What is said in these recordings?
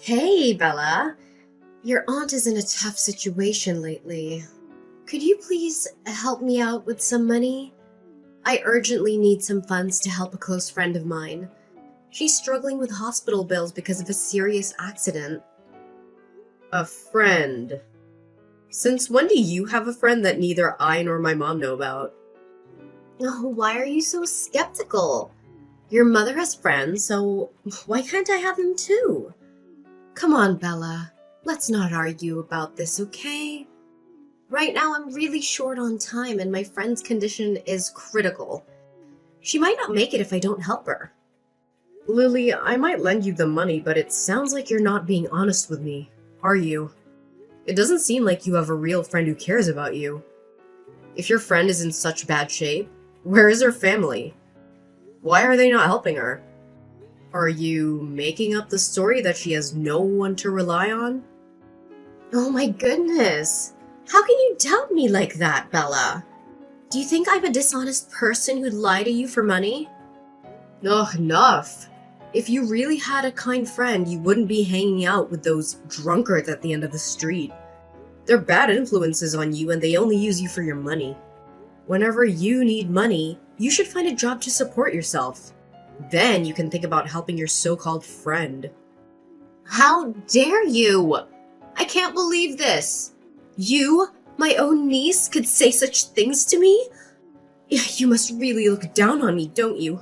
Hey, Bella. Your aunt is in a tough situation lately. Could you please help me out with some money? I urgently need some funds to help a close friend of mine. She's struggling with hospital bills because of a serious accident. A friend? Since when do you have a friend that neither I nor my mom know about? Oh, why are you so skeptical? Your mother has friends, so why can't I have them too? Come on, Bella. Let's not argue about this, okay? Right now, I'm really short on time and my friend's condition is critical. She might not make it if I don't help her. Lily, I might lend you the money, but it sounds like you're not being honest with me. Are you? It doesn't seem like you have a real friend who cares about you. If your friend is in such bad shape, where is her family? Why are they not helping her? Are you making up the story that she has no one to rely on? Oh my goodness! How can you doubt me like that, Bella? Do you think I'm a dishonest person who'd lie to you for money? Ugh, enough! If you really had a kind friend, you wouldn't be hanging out with those drunkards at the end of the street. They're bad influences on you and they only use you for your money. Whenever you need money, you should find a job to support yourself. Then you can think about helping your so-called friend. How dare you! I can't believe this! You, my own niece, could say such things to me? You must really look down on me, don't you?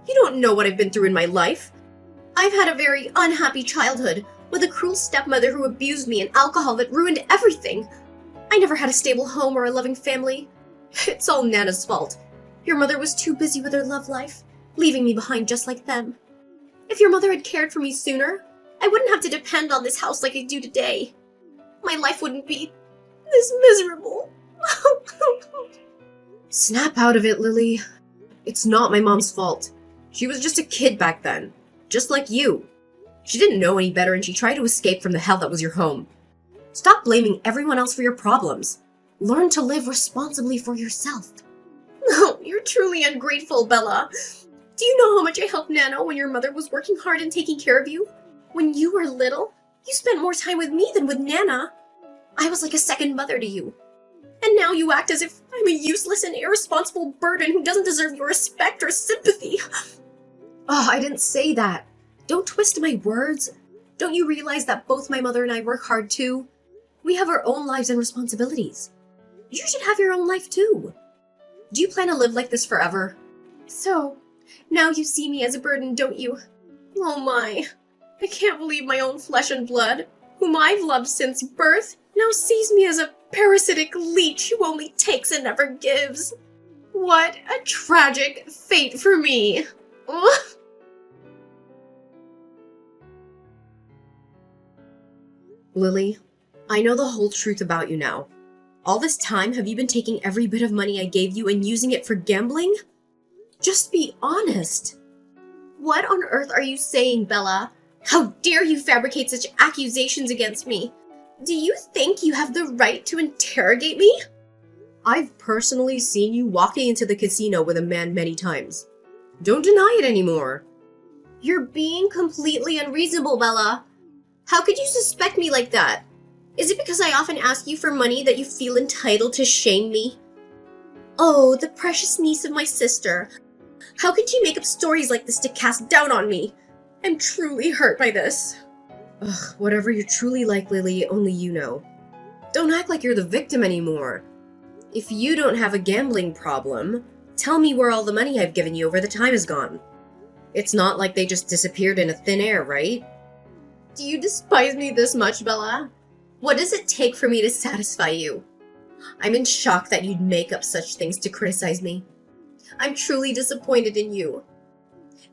You don't know what I've been through in my life. I've had a very unhappy childhood, with a cruel stepmother who abused me and alcohol that ruined everything. I never had a stable home or a loving family. It's all Nana's fault. Your mother was too busy with her love life, leaving me behind just like them. If your mother had cared for me sooner, I wouldn't have to depend on this house like I do today. My life wouldn't be this miserable. Snap out of it, Lily. It's not my mom's fault. She was just a kid back then, just like you. She didn't know any better and she tried to escape from the hell that was your home. Stop blaming everyone else for your problems. Learn to live responsibly for yourself. Oh, you're truly ungrateful, Bella. Do you know how much I helped Nana when your mother was working hard and taking care of you? When you were little, you spent more time with me than with Nana. I was like a second mother to you. And now you act as if I'm a useless and irresponsible burden who doesn't deserve your respect or sympathy. Oh, I didn't say that. Don't twist my words. Don't you realize that both my mother and I work hard too? We have our own lives and responsibilities. You should have your own life too. Do you plan to live like this forever? So, now you see me as a burden, don't you? Oh my. I can't believe my own flesh and blood, whom I've loved since birth, now sees me as a parasitic leech who only takes and never gives. What a tragic fate for me. Ugh. Lily, I know the whole truth about you now. All this time, have you been taking every bit of money I gave you and using it for gambling? Just be honest. What on earth are you saying, Bella? How dare you fabricate such accusations against me? Do you think you have the right to interrogate me? I've personally seen you walking into the casino with a man many times. Don't deny it anymore. You're being completely unreasonable, Bella. How could you suspect me like that? Is it because I often ask you for money that you feel entitled to shame me? Oh, the precious niece of my sister. How could you make up stories like this to cast doubt on me? I'm truly hurt by this. Ugh, whatever you're truly like, Lily, only you know. Don't act like you're the victim anymore. If you don't have a gambling problem, tell me where all the money I've given you over the time is gone. It's not like they just disappeared in a thin air, right? Do you despise me this much, Bella? What does it take for me to satisfy you? I'm in shock that you'd make up such things to criticize me. I'm truly disappointed in you.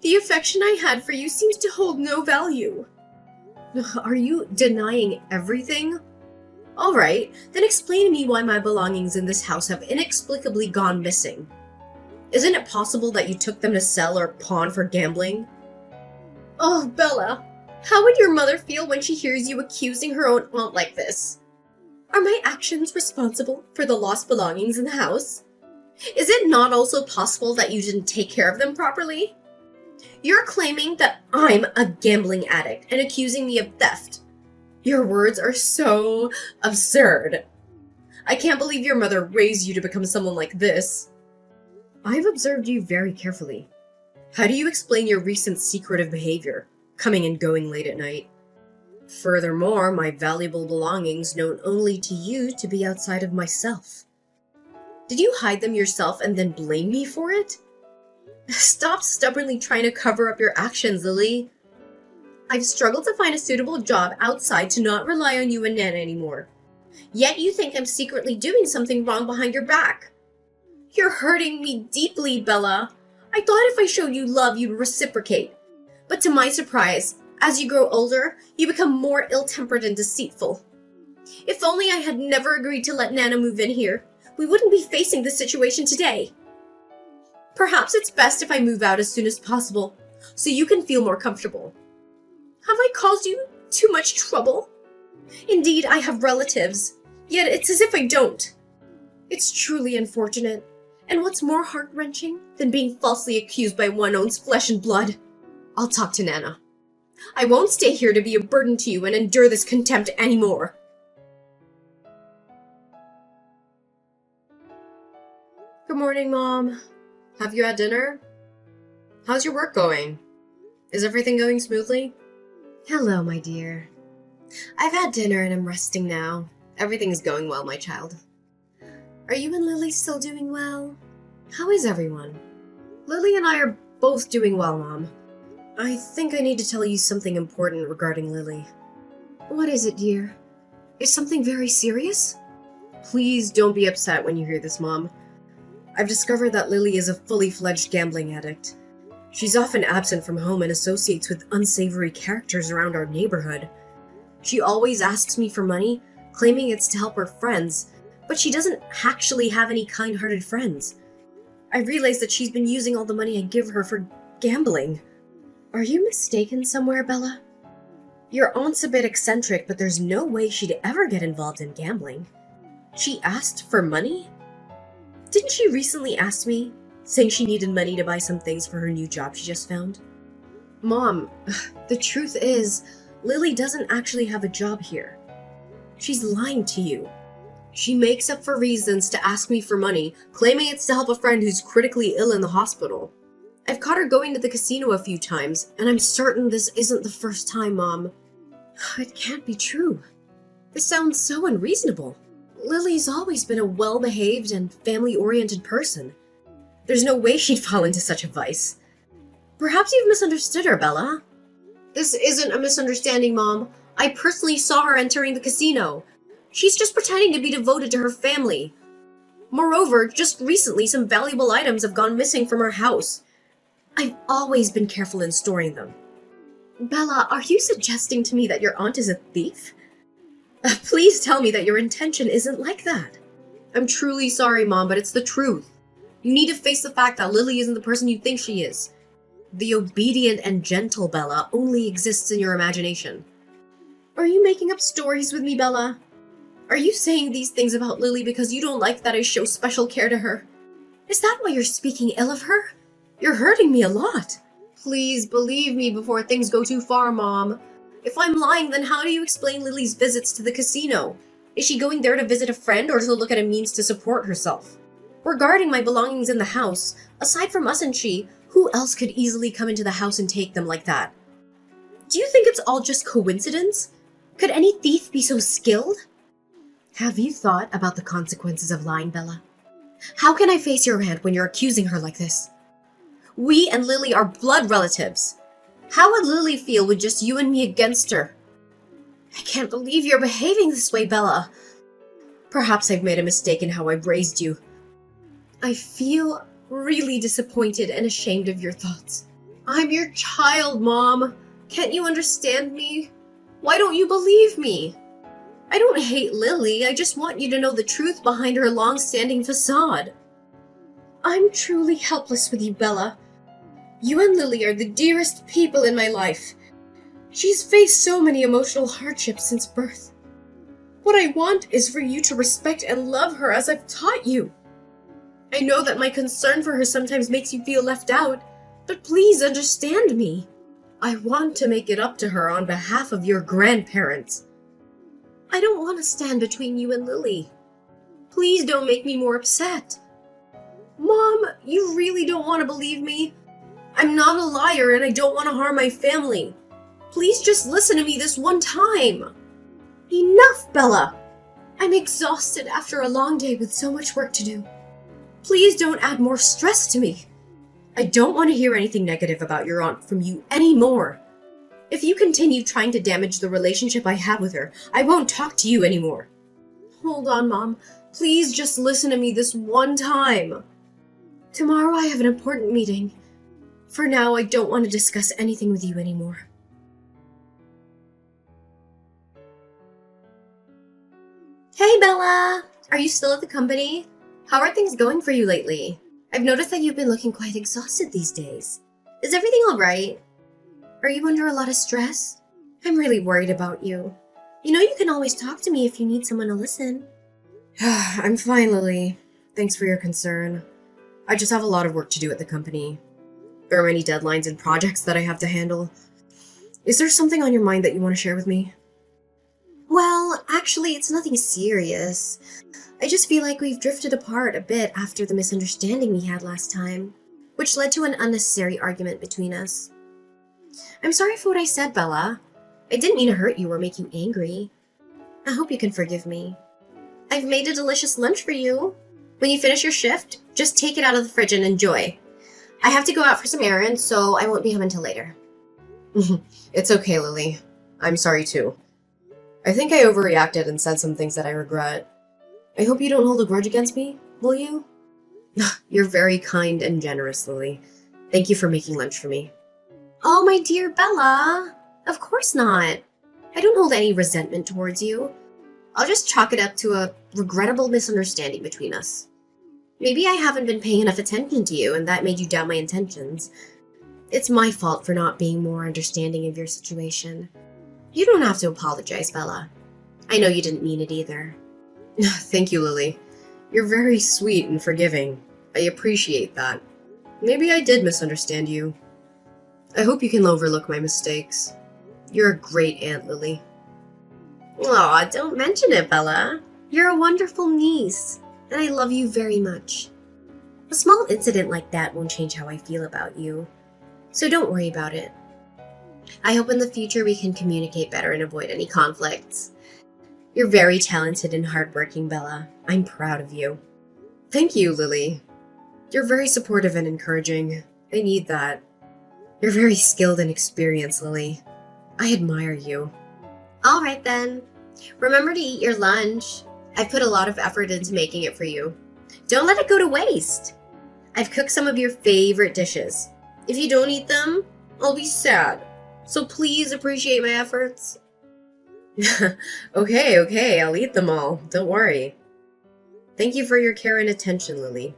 The affection I had for you seems to hold no value. Are you denying everything? Alright, then explain to me why my belongings in this house have inexplicably gone missing. Isn't it possible that you took them to sell or pawn for gambling? Oh, Bella, how would your mother feel when she hears you accusing her own aunt like this? Are my actions responsible for the lost belongings in the house? Is it not also possible that you didn't take care of them properly? You're claiming that I'm a gambling addict and accusing me of theft. Your words are so absurd. I can't believe your mother raised you to become someone like this. I've observed you very carefully. How do you explain your recent secretive behavior, coming and going late at night? Furthermore, my valuable belongings known only to you to be outside of myself. Did you hide them yourself and then blame me for it? Stop stubbornly trying to cover up your actions, Lily. I've struggled to find a suitable job outside to not rely on you and Nana anymore. Yet you think I'm secretly doing something wrong behind your back. You're hurting me deeply, Bella. I thought if I showed you love, you'd reciprocate. But to my surprise, as you grow older, you become more ill-tempered and deceitful. If only I had never agreed to let Nana move in here, we wouldn't be facing this situation today. Perhaps it's best if I move out as soon as possible, so you can feel more comfortable. Have I caused you too much trouble? Indeed, I have relatives, yet it's as if I don't. It's truly unfortunate, and what's more heart-wrenching than being falsely accused by one owns flesh and blood? I'll talk to Nana. I won't stay here to be a burden to you and endure this contempt anymore. Good morning, Mom. Have you had dinner? How's your work going? Is everything going smoothly? Hello, my dear. I've had dinner and I'm resting now. Everything's going well, my child. Are you and Lily still doing well? How is everyone? Lily and I are both doing well, Mom. I think I need to tell you something important regarding Lily. What is it, dear? Is something very serious? Please don't be upset when you hear this, Mom. I've discovered that Lily is a fully fledged gambling addict. She's often absent from home and associates with unsavory characters around our neighborhood. She always asks me for money, claiming it's to help her friends, but she doesn't actually have any kind-hearted friends. I realize that she's been using all the money I give her for gambling. Are you mistaken somewhere, Bella? Your aunt's a bit eccentric, but there's no way she'd ever get involved in gambling. She asked for money? Didn't she recently ask me, saying she needed money to buy some things for her new job she just found? Mom, the truth is, Lily doesn't actually have a job here. She's lying to you. She makes up for reasons to ask me for money, claiming it's to help a friend who's critically ill in the hospital. I've caught her going to the casino a few times, and I'm certain this isn't the first time, Mom. It can't be true. This sounds so unreasonable. Lily's always been a well-behaved and family-oriented person. There's no way she'd fall into such a vice. Perhaps you've misunderstood her, Bella. This isn't a misunderstanding, Mom. I personally saw her entering the casino. She's just pretending to be devoted to her family. Moreover, just recently some valuable items have gone missing from her house. I've always been careful in storing them. Bella, are you suggesting to me that your aunt is a thief? Please tell me that your intention isn't like that. I'm truly sorry, Mom, but it's the truth. You need to face the fact that Lily isn't the person you think she is. The obedient and gentle Bella only exists in your imagination. Are you making up stories with me, Bella? Are you saying these things about Lily because you don't like that I show special care to her? Is that why you're speaking ill of her? You're hurting me a lot. Please believe me before things go too far, Mom. If I'm lying, then how do you explain Lily's visits to the casino? Is she going there to visit a friend or to look at a means to support herself? Regarding my belongings in the house, aside from us and she, who else could easily come into the house and take them like that? Do you think it's all just coincidence? Could any thief be so skilled? Have you thought about the consequences of lying, Bella? How can I face your aunt when you're accusing her like this? We and Lily are blood relatives. How would Lily feel with just you and me against her? I can't believe you're behaving this way, Bella. Perhaps I've made a mistake in how I've raised you. I feel really disappointed and ashamed of your thoughts. I'm your child, Mom. Can't you understand me? Why don't you believe me? I don't hate Lily, I just want you to know the truth behind her long-standing facade. I'm truly helpless with you, Bella. You and Lily are the dearest people in my life. She's faced so many emotional hardships since birth. What I want is for you to respect and love her as I've taught you. I know that my concern for her sometimes makes you feel left out, But please understand me. I want to make it up to her on behalf of your grandparents. I don't want to stand between you and Lily. Please don't make me more upset. Mom, you really don't want to believe me? I'm not a liar and I don't want to harm my family. Please just listen to me this one time. Enough, Bella. I'm exhausted after a long day with so much work to do. Please don't add more stress to me. I don't want to hear anything negative about your aunt from you anymore. If you continue trying to damage the relationship I have with her, I won't talk to you anymore. Hold on, Mom. Please just listen to me this one time. Tomorrow I have an important meeting. For now, I don't want to discuss anything with you anymore. Hey, Bella! Are you still at the company? How are things going for you lately? I've noticed that you've been looking quite exhausted these days. Is everything alright? Are you under a lot of stress? I'm really worried about you. You know you can always talk to me if you need someone to listen. I'm fine, Lily. Thanks for your concern. I just have a lot of work to do at the company. There are many deadlines and projects that I have to handle. Is there something on your mind that you want to share with me? Well, actually, it's nothing serious. I just feel like we've drifted apart a bit after the misunderstanding we had last time, which led to an unnecessary argument between us. I'm sorry for what I said, Bella. I didn't mean to hurt you or make you angry. I hope you can forgive me. I've made a delicious lunch for you. When you finish your shift, just take it out of the fridge and enjoy. I have to go out for some errands, so I won't be home until later. It's okay, Lily. I'm sorry too. I think I overreacted and said some things that I regret. I hope you don't hold a grudge against me, will you? You're very kind and generous, Lily. Thank you for making lunch for me. Oh, my dear Bella. Of course not. I don't hold any resentment towards you. I'll just chalk it up to a regrettable misunderstanding between us. Maybe I haven't been paying enough attention to you and that made you doubt my intentions. It's my fault for not being more understanding of your situation. You don't have to apologize, Bella. I know you didn't mean it either. Thank you, Lily. You're very sweet and forgiving. I appreciate that. Maybe I did misunderstand you. I hope you can overlook my mistakes. You're a great Aunt Lily. Aw, don't mention it, Bella. You're a wonderful niece, and I love you very much. A small incident like that won't change how I feel about you, so don't worry about it. I hope in the future we can communicate better and avoid any conflicts. You're very talented and hardworking, Bella. I'm proud of you. Thank you, Lily. You're very supportive and encouraging. I need that. You're very skilled and experienced, Lily. I admire you. All right, then. Remember to eat your lunch. I've put a lot of effort into making it for you. Don't let it go to waste. I've cooked some of your favorite dishes. If you don't eat them, I'll be sad. So please appreciate my efforts. Okay, I'll eat them all. Don't worry. Thank you for your care and attention, Lily.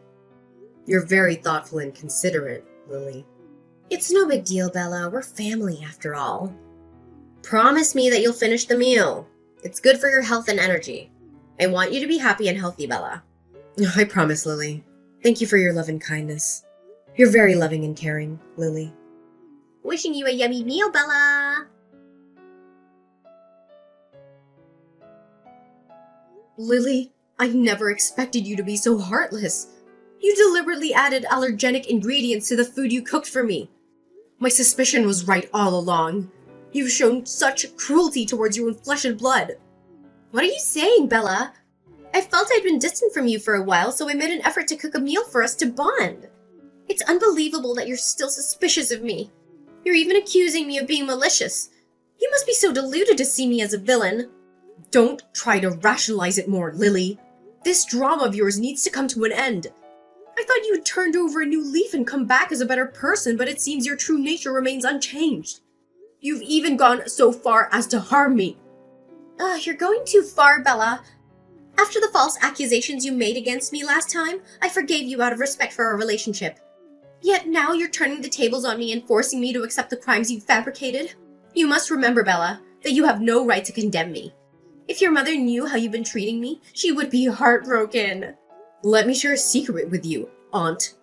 You're very thoughtful and considerate, Lily. It's no big deal, Bella. We're family after all. Promise me that you'll finish the meal. It's good for your health and energy. I want you to be happy and healthy, Bella. I promise, Lily. Thank you for your love and kindness. You're very loving and caring, Lily. Wishing you a yummy meal, Bella. Lily, I never expected you to be so heartless. You deliberately added allergenic ingredients to the food you cooked for me. My suspicion was right all along. You've shown such cruelty towards your own flesh and blood. What are you saying, Bella? I felt I'd been distant from you for a while, so I made an effort to cook a meal for us to bond. It's unbelievable that you're still suspicious of me. You're even accusing me of being malicious. You must be so deluded to see me as a villain. Don't try to rationalize it more, Lily. This drama of yours needs to come to an end. I thought you had turned over a new leaf and come back as a better person, but it seems your true nature remains unchanged. You've even gone so far as to harm me. You're going too far, Bella. After the false accusations you made against me last time, I forgave you out of respect for our relationship. Yet now you're turning the tables on me and forcing me to accept the crimes you've fabricated. You must remember, Bella, that you have no right to condemn me. If your mother knew how you've been treating me, she would be heartbroken. Let me share a secret with you, Aunt.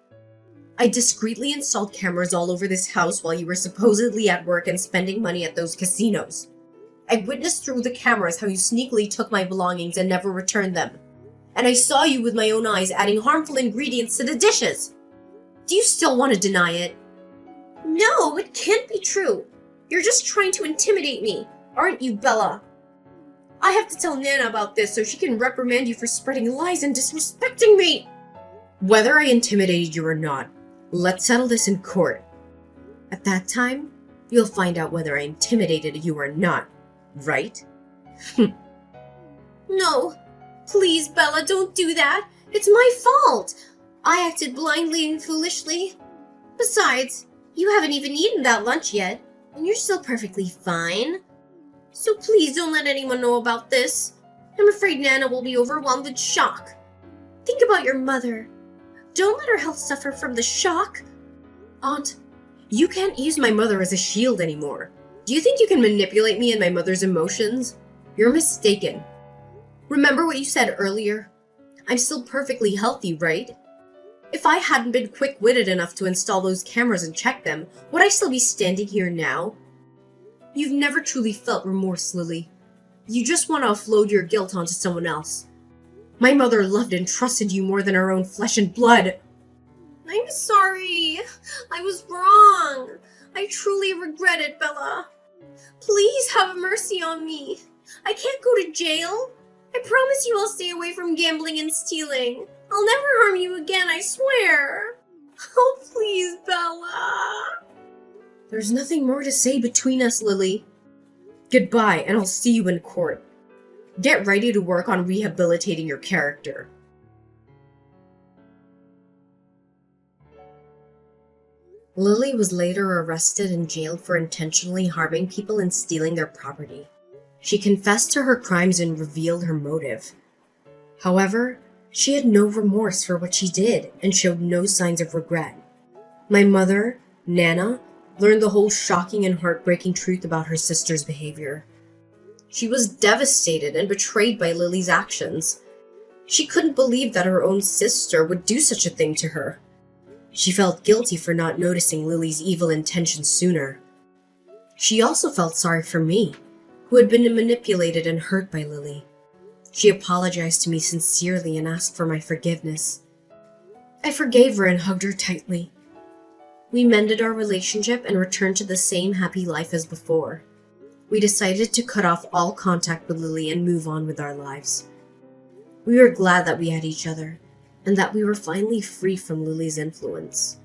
I discreetly installed cameras all over this house while you were supposedly at work and spending money at those casinos. I witnessed through the cameras how you sneakily took my belongings and never returned them. And I saw you with my own eyes adding harmful ingredients to the dishes. Do you still want to deny it? No, it can't be true. You're just trying to intimidate me, aren't you, Bella? I have to tell Nana about this so she can reprimand you for spreading lies and disrespecting me. Whether I intimidated you or not, let's settle this in court. At that time, you'll find out whether I intimidated you or not, right? No, please, Bella, don't do that. It's my fault. I acted blindly and foolishly. Besides, you haven't even eaten that lunch yet, and you're still perfectly fine. So please don't let anyone know about this. I'm afraid Nana will be overwhelmed with shock. Think about your mother. Don't let her health suffer from the shock. Aunt, you can't use my mother as a shield anymore. Do you think you can manipulate me and my mother's emotions? You're mistaken. Remember what you said earlier? I'm still perfectly healthy, right? If I hadn't been quick-witted enough to install those cameras and check them, would I still be standing here now? You've never truly felt remorse, Lily. You just want to offload your guilt onto someone else. My mother loved and trusted you more than her own flesh and blood. I'm sorry. I was wrong. I truly regret it, Bella. Please have mercy on me. I can't go to jail. I promise you I'll stay away from gambling and stealing. I'll never harm you again, I swear. Oh, please, Bella. There's nothing more to say between us, Lily. Goodbye, and I'll see you in court. Get ready to work on rehabilitating your character. Lily was later arrested and jailed for intentionally harming people and stealing their property. She confessed to her crimes and revealed her motive. However, she had no remorse for what she did and showed no signs of regret. My mother, Nana, learned the whole shocking and heartbreaking truth about her sister's behavior. She was devastated and betrayed by Lily's actions. She couldn't believe that her own sister would do such a thing to her. She felt guilty for not noticing Lily's evil intentions sooner. She also felt sorry for me, who had been manipulated and hurt by Lily. She apologized to me sincerely and asked for my forgiveness. I forgave her and hugged her tightly. We mended our relationship and returned to the same happy life as before. We decided to cut off all contact with Lily and move on with our lives. We were glad that we had each other, and that we were finally free from Lily's influence.